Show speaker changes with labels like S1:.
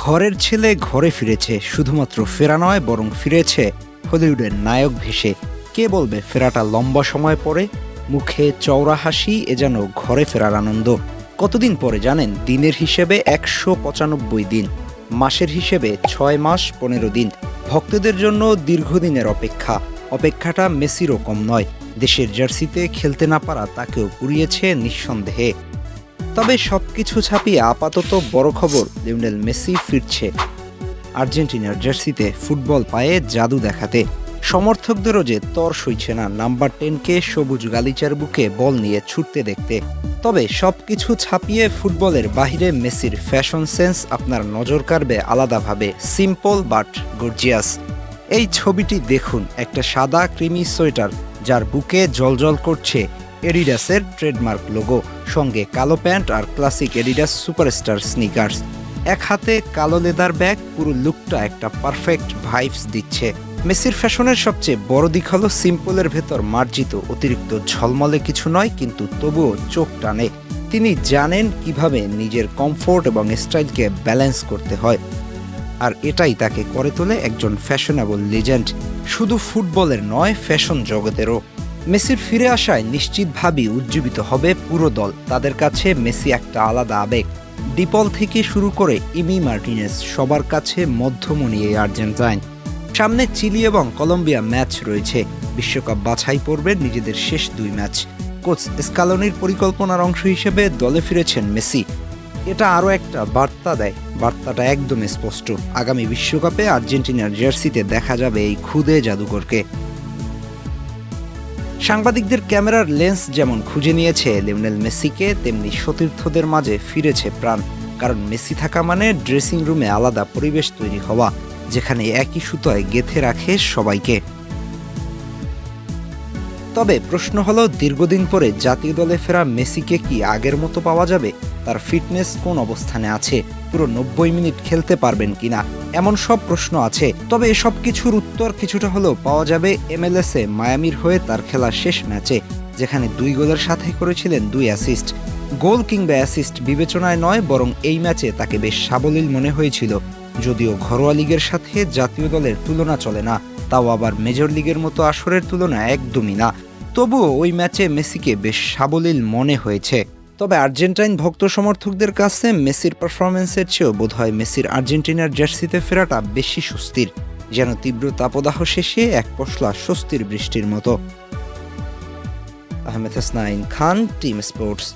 S1: ঘরের ছেলে ঘরে ফিরেছে, শুধুমাত্র ফেরা নয় বরং ফিরেছে হলিউডের নায়ক ভেসে। কে বলবে ফেরাটা লম্বা সময় পরে? মুখে চওড়া হাসি, এ যেন ঘরে ফেরার আনন্দ। কতদিন পরে জানেন? দিনের হিসেবে ১৯৫ দিন, মাসের হিসেবে ৬ মাস ১৫ দিন। ভক্তদের জন্য দীর্ঘদিনের অপেক্ষা। অপেক্ষাটা মেসিরও কম নয়। দেশের জার্সিতে খেলতে না পারা তাকেও পুড়িয়েছে নিঃসন্দেহে। তবে সবকিছু ছাপিয়ে আপাতত বড় খবর, লিওনেল মেসি ফিরছে আর্জেন্টিনার জার্সিতে ফুটবল পায়ে জাদু দেখাতে। সমর্থকদেরও যে তর সইছে না নাম্বার 10কে সবুজ গালিচার বুকে বল নিয়ে ছুটতে দেখতে। তবে সবকিছু ছাপিয়ে ফুটবলের বাহিরে মেসির ফ্যাশন সেন্স আপনার নজর কাড়বে আলাদাভাবে। Simple but gorgeous. এই ছবিটি দেখুন, একটা সাদা ক্রিমি সোয়েটার যার বুকে জ্বলজ্বল করছে এডিডাসের ট্রেডমার্ক লোগো, সঙ্গে কালো প্যান্ট আর ক্লাসিক এডিডাস সুপারস্টার স্নিকার্স। এক হাতে কালো লেদার ব্যাগ, পুরো লুকটা একটা পারফেক্ট ভাইবস দিচ্ছে। মেসির ফ্যাশনের সবচেয়ে বড় দিক হলো সিম্পলের ভেতর মার্জিত। অতিরিক্ত ঝলমলে কিছু নয়, কিন্তু তবুও চোখ টানে। তিনি জানেন কিভাবে নিজের কমফোর্ট এবং স্টাইলকে ব্যালেন্স করতে হয়, আর এটাই তাকে করে তোলে একজন ফ্যাশনেবল লিজেন্ড, শুধু ফুটবলের নয়, ফ্যাশন জগতেরও। মেসির ফিরে আসায় নিশ্চিতভাবেই উজ্জীবিত হবে পুরো দল। তাদের কাছে মেসি একটা আলাদা আবেগ। ডিপল থেকে শুরু করে ইমি মার্টিনেজ, সবার কাছে মধ্যমণি এই আর্জেন্টাইন। সামনে চিলি এবং কলম্বিয়া ম্যাচ রয়েছে। বিশ্বকাপ বাছাই পর্বের নিজেদের শেষ 2 ম্যাচ। কোচ স্কালোনির পরিকল্পনার অংশ হিসেবে দলে ফিরেছেন মেসি। এটা আরও একটা বার্তা দেয়। বার্তাটা একদম স্পষ্ট। আগামী বিশ্বকাপে আর্জেন্টিনার জার্সিতে দেখা যাবে এই খুদে জাদুকরকে। সাংবাদিকদের ক্যামেরার লেন্স যেমন খুঁজে নিয়েছে লিওনেল মেসিকে, তেমনি সতীর্থদের মাঝে ফিরেছে প্রাণ। কারণ মেসি থাকা মানে ড্রেসিং রুমে আলাদা পরিবেশ তৈরি হওয়া, যেখানে একই সুতোয় গেঁথে রাখে সবাইকে। তবে প্রশ্ন হলো, দীর্ঘদিন পরে জাতীয় দলে ফেরা মেসিকে কি আগের মতো পাওয়া যাবে? তার ফিটনেস কোন অবস্থানে আছে? পুরো ৯০ মিনিট খেলতে পারবেন কিনা? এমন সব প্রশ্ন আছে। তবে এসব কিছুর উত্তর কিছুটা হলেও পাওয়া যাবে MLS-এ মায়ামির হয়ে তার খেলা শেষ ম্যাচে, যেখানে 2 গোলের সাথে করেছিলেন 2 অ্যাসিস্ট। গোল কিংবা অ্যাসিস্ট বিবেচনায় নয়, বরং এই ম্যাচে তাকে বেশ সাবলীল মনে হয়েছিল। যদিও ঘরোয়া লিগের সাথে জাতীয় দলের তুলনা চলে না, তাও আবার মেজর লিগের মতো আসরের তুলনা একদমই না। তবুও ওই ম্যাচে মেসিকে বেশ সাবলীল মনে হয়েছে। তবে আর্জেন্টাইন ভক্ত সমর্থকদের কাছে মেসির পারফরমেন্সের চেয়েও বোধহয় মেসির আর্জেন্টিনার জার্সিতে ফেরাটা বেশি স্বস্তির। যেন তীব্র তাপদাহ শেষে এক পশলা স্বস্তির বৃষ্টির মতো। আহমেদ হাসনাইন খান, টিম স্পোর্টস।